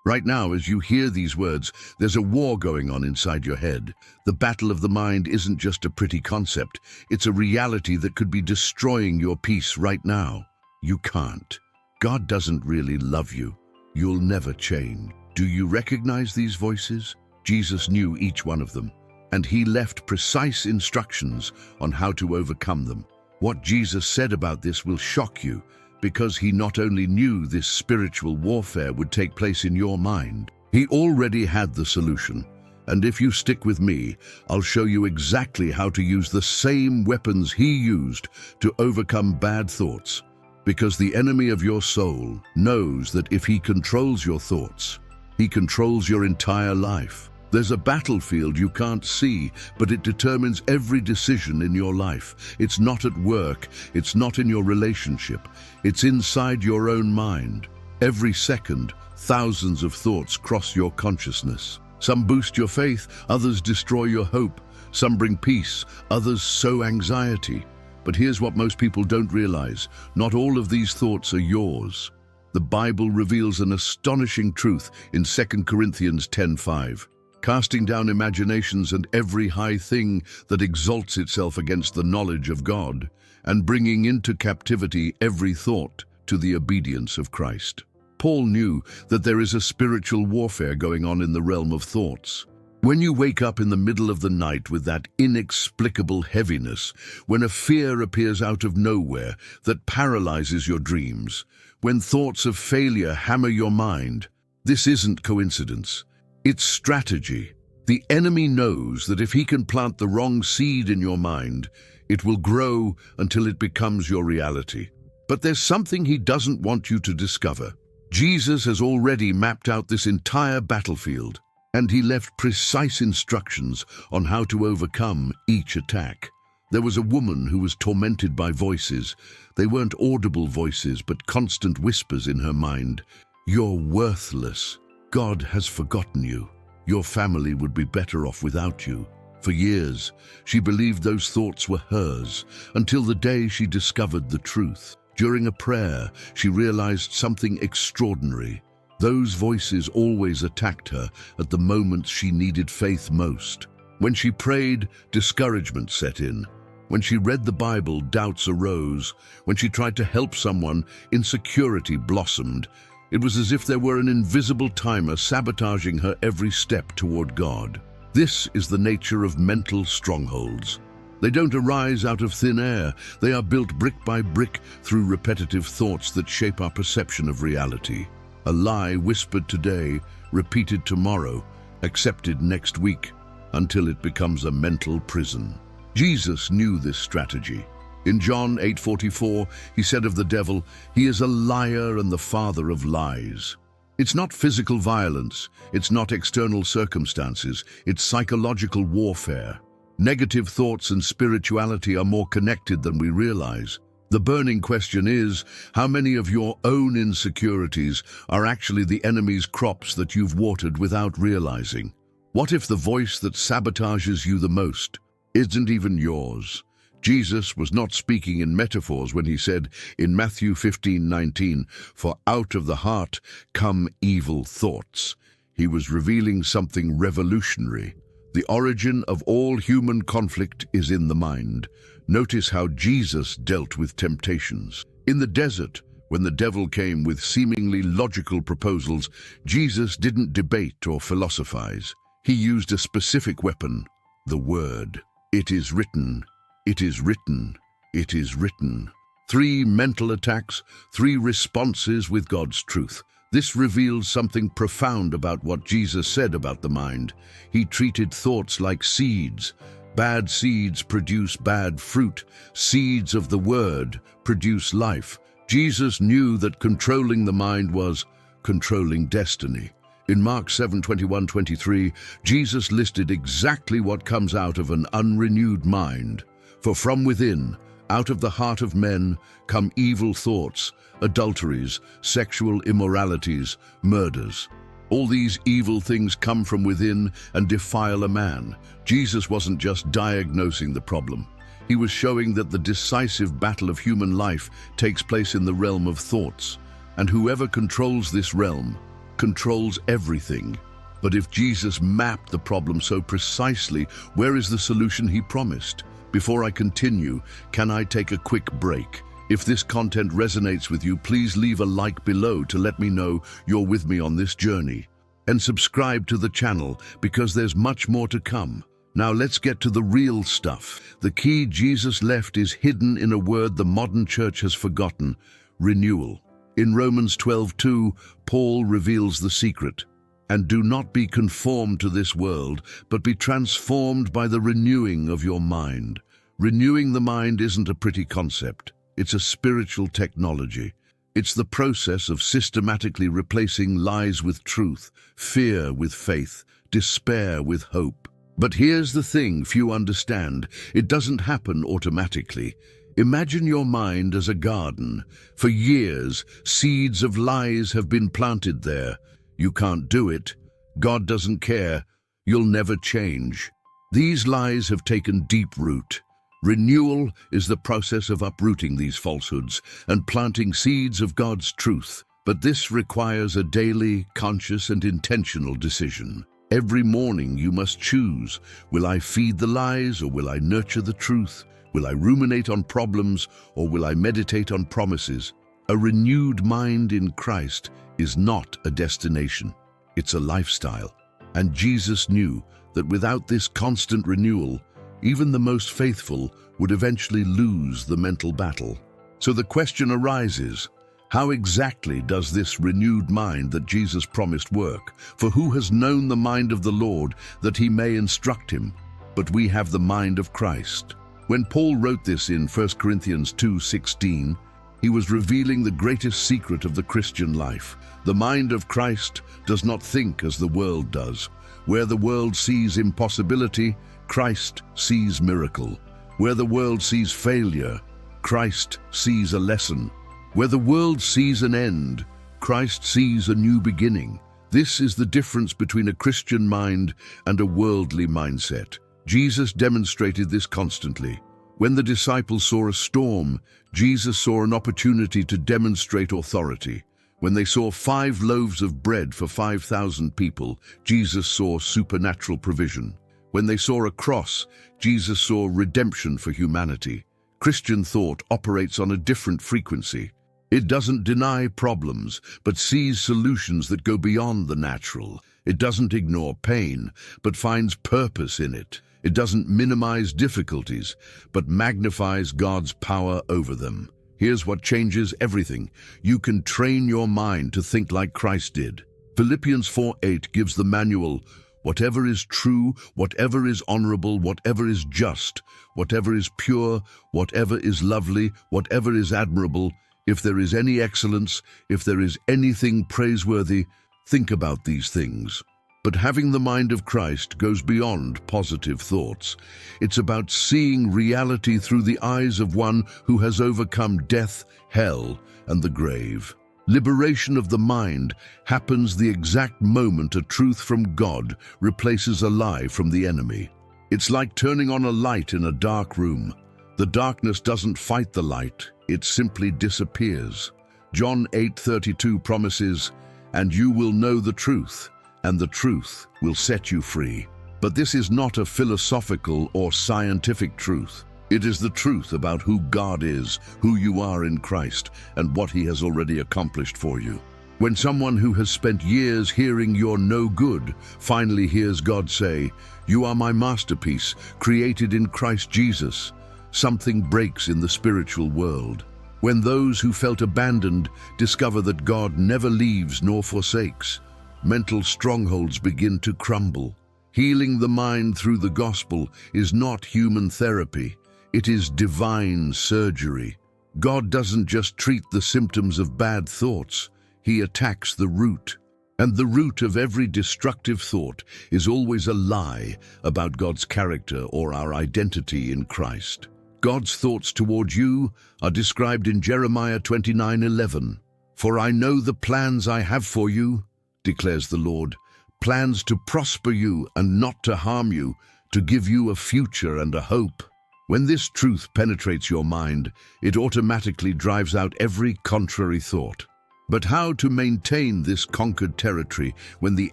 Right now, as you hear these words, there's a war going on inside your head. The battle of the mind isn't just a pretty concept. It's a reality that could be destroying your peace right now. You can't. God doesn't really love you. You'll never change. Do you recognize these voices? Jesus knew each one of them, and he left precise instructions on how to overcome them. What Jesus said about this will shock you, because he not only knew this spiritual warfare would take place in your mind, he already had the solution. And if you stick with me, I'll show you exactly how to use the same weapons he used to overcome bad thoughts. Because the enemy of your soul knows that if he controls your thoughts, he controls your entire life. There's a battlefield you can't see, but it determines every decision in your life. It's not at work, it's not in your relationship, it's inside your own mind. Every second, thousands of thoughts cross your consciousness. Some boost your faith, others destroy your hope. Some bring peace, others sow anxiety. But here's what most people don't realize. Not all of these thoughts are yours. The Bible reveals an astonishing truth in 2 Corinthians 10:5. Casting down imaginations and every high thing that exalts itself against the knowledge of God, and bringing into captivity every thought to the obedience of Christ. Paul knew that there is a spiritual warfare going on in the realm of thoughts. When you wake up in the middle of the night with that inexplicable heaviness, when a fear appears out of nowhere that paralyzes your dreams, when thoughts of failure hammer your mind, this isn't coincidence. It's strategy. The enemy knows that if he can plant the wrong seed in your mind, it will grow until it becomes your reality. But there's something he doesn't want you to discover. Jesus has already mapped out this entire battlefield, and he left precise instructions on how to overcome each attack. There was a woman who was tormented by voices. They weren't audible voices, but constant whispers in her mind. You're worthless. God has forgotten you. Your family would be better off without you. For years, she believed those thoughts were hers, until the day she discovered the truth. During a prayer, she realized something extraordinary. Those voices always attacked her at the moments she needed faith most. When she prayed, discouragement set in. When she read the Bible, doubts arose. When she tried to help someone, insecurity blossomed. It was as if there were an invisible timer sabotaging her every step toward God. This is the nature of mental strongholds. They don't arise out of thin air. They are built brick by brick through repetitive thoughts that shape our perception of reality. A lie whispered today, repeated tomorrow, accepted next week, until it becomes a mental prison. Jesus knew this strategy. In John 8:44, he said of the devil, "He is a liar and the father of lies." It's not physical violence, it's not external circumstances, it's psychological warfare. Negative thoughts and spirituality are more connected than we realize. The burning question is, how many of your own insecurities are actually the enemy's crops that you've watered without realizing? What if the voice that sabotages you the most isn't even yours? Jesus was not speaking in metaphors when he said in Matthew 15:19, "For out of the heart come evil thoughts." He was revealing something revolutionary. The origin of all human conflict is in the mind. Notice how Jesus dealt with temptations. In the desert, when the devil came with seemingly logical proposals, Jesus didn't debate or philosophize. He used a specific weapon, the word. It is written. It is written. It is written. 3 mental attacks, 3 responses with God's truth. This reveals something profound about what Jesus said about the mind. He treated thoughts like seeds. Bad seeds produce bad fruit. Seeds of the word produce life. Jesus knew that controlling the mind was controlling destiny. In Mark 7:21-23, Jesus listed exactly what comes out of an unrenewed mind. For from within, out of the heart of men, come evil thoughts, adulteries, sexual immoralities, murders. All these evil things come from within and defile a man. Jesus wasn't just diagnosing the problem. He was showing that the decisive battle of human life takes place in the realm of thoughts. And whoever controls this realm controls everything. But if Jesus mapped the problem so precisely, where is the solution he promised? Before I continue, can I take a quick break? If this content resonates with you, please leave a like below to let me know you're with me on this journey. And subscribe to the channel because there's much more to come. Now let's get to the real stuff. The key Jesus left is hidden in a word the modern church has forgotten: renewal. In Romans 12:2, Paul reveals the secret. And do not be conformed to this world, but be transformed by the renewing of your mind. Renewing the mind isn't a pretty concept. It's a spiritual technology. It's the process of systematically replacing lies with truth, fear with faith, despair with hope. But here's the thing few understand. It doesn't happen automatically. Imagine your mind as a garden. For years, seeds of lies have been planted there. You can't do it. God doesn't care. You'll never change. These lies have taken deep root. Renewal is the process of uprooting these falsehoods and planting seeds of God's truth. But this requires a daily, conscious, and intentional decision. Every morning you must choose: will I feed the lies or will I nurture the truth? Will I ruminate on problems or will I meditate on promises? A renewed mind in Christ is not a destination, it's a lifestyle. And Jesus knew that without this constant renewal, even the most faithful would eventually lose the mental battle. So the question arises, how exactly does this renewed mind that Jesus promised work? For who has known the mind of the Lord that he may instruct him? But we have the mind of Christ. When Paul wrote this in 1 Corinthians 2:16, he was revealing the greatest secret of the Christian life. The mind of Christ does not think as the world does. Where the world sees impossibility, Christ sees miracle. Where the world sees failure, Christ sees a lesson. Where the world sees an end, Christ sees a new beginning. This is the difference between a Christian mind and a worldly mindset. Jesus demonstrated this constantly. When the disciples saw a storm, Jesus saw an opportunity to demonstrate authority. When they saw 5 loaves of bread for 5,000 people, Jesus saw supernatural provision. When they saw a cross, Jesus saw redemption for humanity. Christian thought operates on a different frequency. It doesn't deny problems, but sees solutions that go beyond the natural. It doesn't ignore pain, but finds purpose in it. It doesn't minimize difficulties, but magnifies God's power over them. Here's what changes everything. You can train your mind to think like Christ did. Philippians 4:8 gives the manual: whatever is true, whatever is honorable, whatever is just, whatever is pure, whatever is lovely, whatever is admirable, if there is any excellence, if there is anything praiseworthy, think about these things. But having the mind of Christ goes beyond positive thoughts. It's about seeing reality through the eyes of one who has overcome death, hell, and the grave. Liberation of the mind happens the exact moment a truth from God replaces a lie from the enemy. It's like turning on a light in a dark room. The darkness doesn't fight the light, it simply disappears. John 8:32 promises, "And you will know the truth, and the truth will set you free." But this is not a philosophical or scientific truth. It is the truth about who God is, who you are in Christ, and what He has already accomplished for you. When someone who has spent years hearing you're no good finally hears God say, "You are my masterpiece, created in Christ Jesus," something breaks in the spiritual world. When those who felt abandoned discover that God never leaves nor forsakes, mental strongholds begin to crumble. Healing the mind through the gospel is not human therapy. It is divine surgery. God doesn't just treat the symptoms of bad thoughts, He attacks the root. And the root of every destructive thought is always a lie about God's character or our identity in Christ. God's thoughts towards you are described in Jeremiah 29:11. "For I know the plans I have for you, declares the Lord, plans to prosper you and not to harm you, to give you a future and a hope." When this truth penetrates your mind, it automatically drives out every contrary thought. But how to maintain this conquered territory when the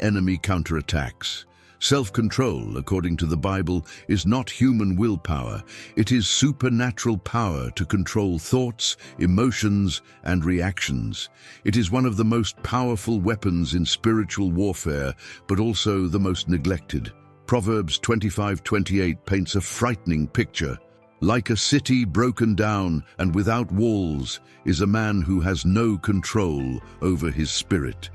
enemy counterattacks? Self-control, according to the Bible, is not human willpower. It is supernatural power to control thoughts, emotions, and reactions. It is one of the most powerful weapons in spiritual warfare, but also the most neglected. Proverbs 25:28 paints a frightening picture. Like a city broken down and without walls is a man who has no control over his spirit.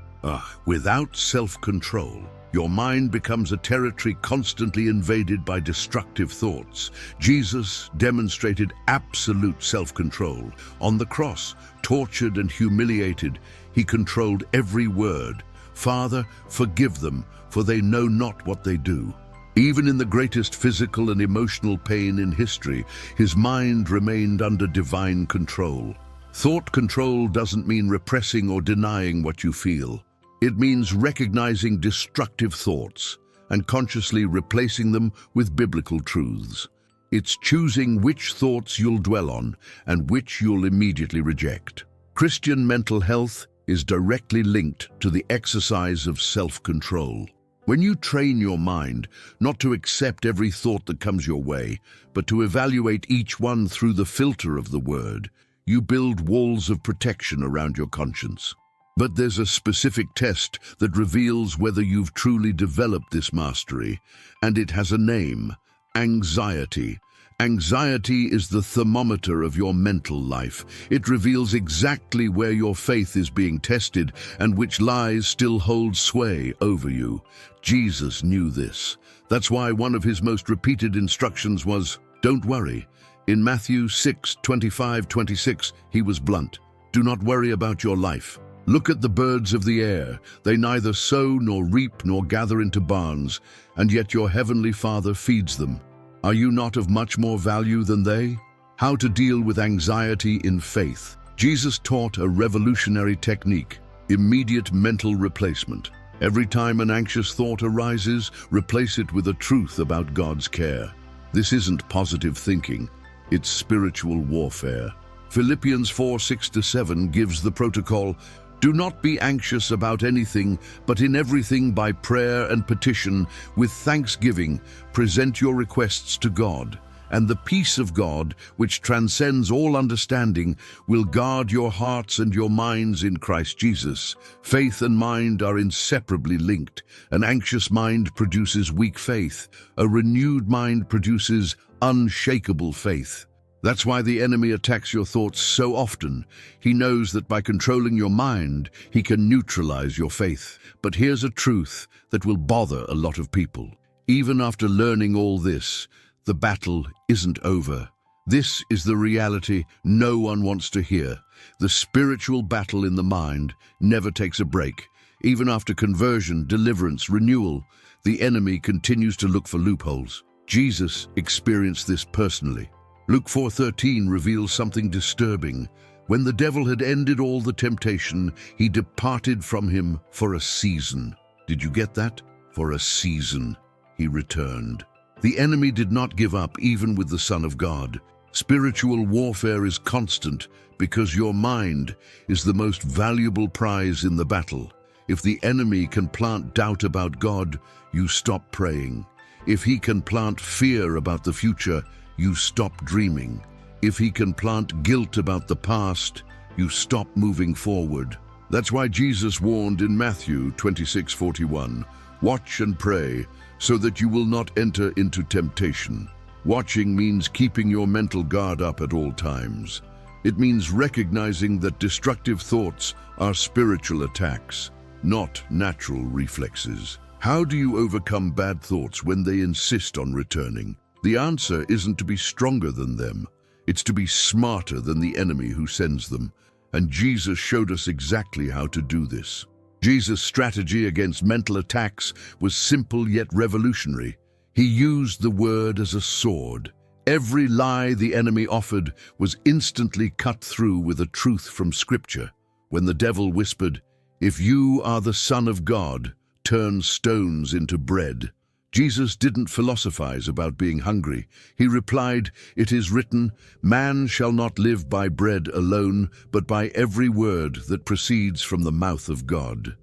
Without self-control, your mind becomes a territory constantly invaded by destructive thoughts. Jesus demonstrated absolute self-control. On the cross, tortured and humiliated, he controlled every word. "Father, forgive them, for they know not what they do." Even in the greatest physical and emotional pain in history, his mind remained under divine control. Thought control doesn't mean repressing or denying what you feel. It means recognizing destructive thoughts and consciously replacing them with biblical truths. It's choosing which thoughts you'll dwell on and which you'll immediately reject. Christian mental health is directly linked to the exercise of self-control. When you train your mind not to accept every thought that comes your way, but to evaluate each one through the filter of the Word, you build walls of protection around your conscience. But there's a specific test that reveals whether you've truly developed this mastery, and it has a name: anxiety. Anxiety is the thermometer of your mental life. It reveals exactly where your faith is being tested and which lies still hold sway over you. Jesus knew this. That's why one of his most repeated instructions was, "Don't worry." In Matthew 6:25-26, he was blunt. "Do not worry about your life. Look at the birds of the air. They neither sow nor reap nor gather into barns, and yet your heavenly Father feeds them. Are you not of much more value than they?" How to deal with anxiety in faith. Jesus taught a revolutionary technique: immediate mental replacement. Every time an anxious thought arises, replace it with a truth about God's care. This isn't positive thinking, it's spiritual warfare. Philippians 4:6-7 gives the protocol: "Do not be anxious about anything, but in everything by prayer and petition, with thanksgiving, present your requests to God. And the peace of God, which transcends all understanding, will guard your hearts and your minds in Christ Jesus." Faith and mind are inseparably linked. An anxious mind produces weak faith. A renewed mind produces unshakable faith. That's why the enemy attacks your thoughts so often. He knows that by controlling your mind, he can neutralize your faith. But here's a truth that will bother a lot of people. Even after learning all this, the battle isn't over. This is the reality no one wants to hear. The spiritual battle in the mind never takes a break. Even after conversion, deliverance, renewal, the enemy continues to look for loopholes. Jesus experienced this personally. Luke 4:13 reveals something disturbing. When the devil had ended all the temptation, he departed from him for a season. Did you get that? For a season, he returned. The enemy did not give up even with the Son of God. Spiritual warfare is constant because your mind is the most valuable prize in the battle. If the enemy can plant doubt about God, you stop praying. If he can plant fear about the future, you stop dreaming. If he can plant guilt about the past, you stop moving forward. That's why Jesus warned in Matthew 26:41, "Watch and pray, so that you will not enter into temptation." Watching means keeping your mental guard up at all times. It means recognizing that destructive thoughts are spiritual attacks, not natural reflexes. How do you overcome bad thoughts when they insist on returning? The answer isn't to be stronger than them. It's to be smarter than the enemy who sends them. And Jesus showed us exactly how to do this. Jesus' strategy against mental attacks was simple yet revolutionary. He used the word as a sword. Every lie the enemy offered was instantly cut through with a truth from Scripture. When the devil whispered, "If you are the Son of God, turn stones into bread," Jesus didn't philosophize about being hungry. He replied, "It is written, man shall not live by bread alone, but by every word that proceeds from the mouth of God."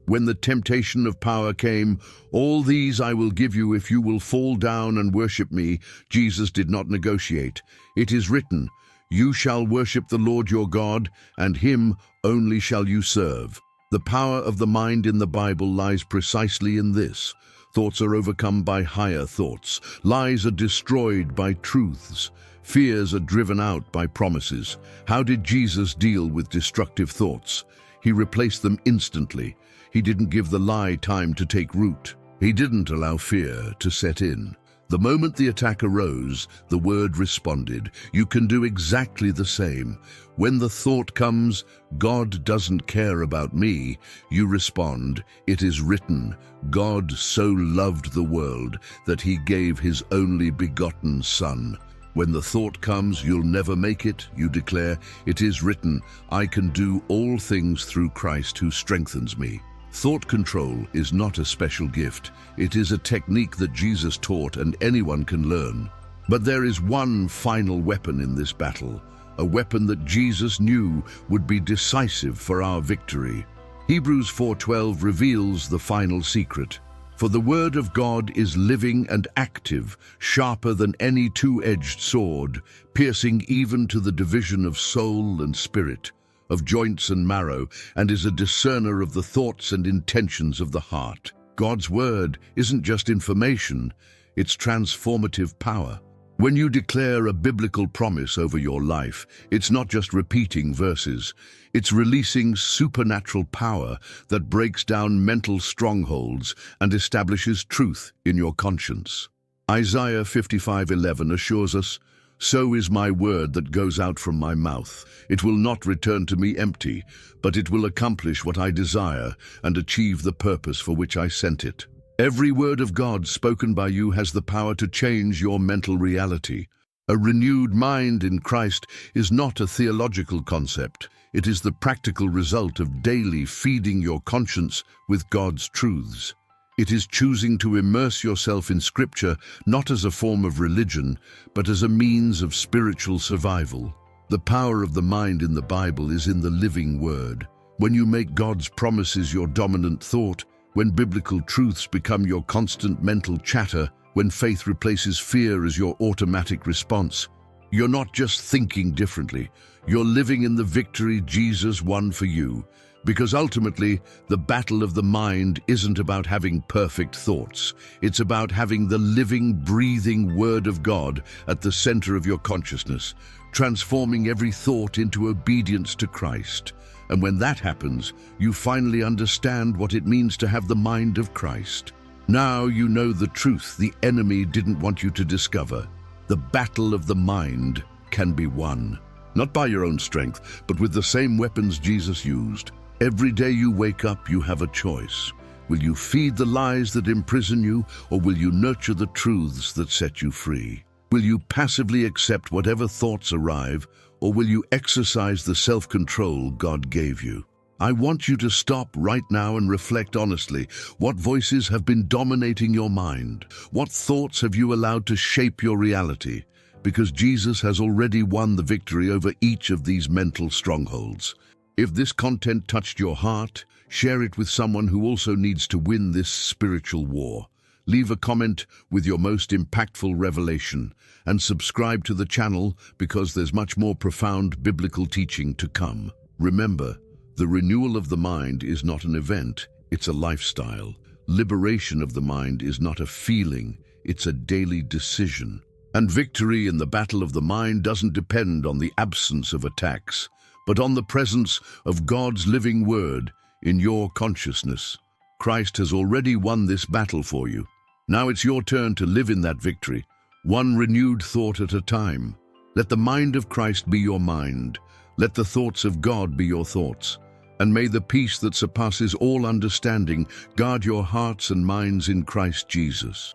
When the temptation of power came, "All these I will give you if you will fall down and worship me," Jesus did not negotiate. "It is written, you shall worship the Lord your God, and him only shall you serve." The power of the mind in the Bible lies precisely in this. Thoughts are overcome by higher thoughts. Lies are destroyed by truths. Fears are driven out by promises. How did Jesus deal with destructive thoughts? He replaced them instantly. He didn't give the lie time to take root. He didn't allow fear to set in. The moment the attack arose, the word responded. You can do exactly the same. When the thought comes, "God doesn't care about me," you respond, "It is written, God so loved the world that he gave his only begotten Son." When the thought comes, "You'll never make it," you declare, "It is written, I can do all things through Christ who strengthens me." Thought control is not a special gift. It is a technique that Jesus taught and anyone can learn. But there is one final weapon in this battle, a weapon that Jesus knew would be decisive for our victory. Hebrews 4:12 reveals the final secret. "For the word of God is living and active, sharper than any two-edged sword, piercing even to the division of soul and spirit, of joints and marrow, and is a discerner of the thoughts and intentions of the heart." God's word isn't just information, it's transformative power. When you declare a biblical promise over your life, it's not just repeating verses, it's releasing supernatural power that breaks down mental strongholds and establishes truth in your conscience. Isaiah 55:11 assures us, "So is my word that goes out from my mouth. It will not return to me empty, but it will accomplish what I desire and achieve the purpose for which I sent it." Every word of God spoken by you has the power to change your mental reality. A renewed mind in Christ is not a theological concept. It is the practical result of daily feeding your conscience with God's truths. It is choosing to immerse yourself in Scripture not as a form of religion, but as a means of spiritual survival. The power of the mind in the Bible is in the living Word. When you make God's promises your dominant thought, when biblical truths become your constant mental chatter, when faith replaces fear as your automatic response, you're not just thinking differently, you're living in the victory Jesus won for you. Because ultimately, the battle of the mind isn't about having perfect thoughts. It's about having the living, breathing Word of God at the center of your consciousness, transforming every thought into obedience to Christ. And when that happens, you finally understand what it means to have the mind of Christ. Now you know the truth the enemy didn't want you to discover. The battle of the mind can be won. Not by your own strength, but with the same weapons Jesus used. Every day you wake up, you have a choice. Will you feed the lies that imprison you, or will you nurture the truths that set you free? Will you passively accept whatever thoughts arrive, or will you exercise the self-control God gave you? I want you to stop right now and reflect honestly. What voices have been dominating your mind? What thoughts have you allowed to shape your reality? Because Jesus has already won the victory over each of these mental strongholds. If this content touched your heart, share it with someone who also needs to win this spiritual war. Leave a comment with your most impactful revelation and subscribe to the channel because there's much more profound biblical teaching to come. Remember, the renewal of the mind is not an event, it's a lifestyle. Liberation of the mind is not a feeling, it's a daily decision. And victory in the battle of the mind doesn't depend on the absence of attacks, but on the presence of God's living word in your consciousness. Christ has already won this battle for you. Now it's your turn to live in that victory, one renewed thought at a time. Let the mind of Christ be your mind. Let the thoughts of God be your thoughts. And may the peace that surpasses all understanding guard your hearts and minds in Christ Jesus.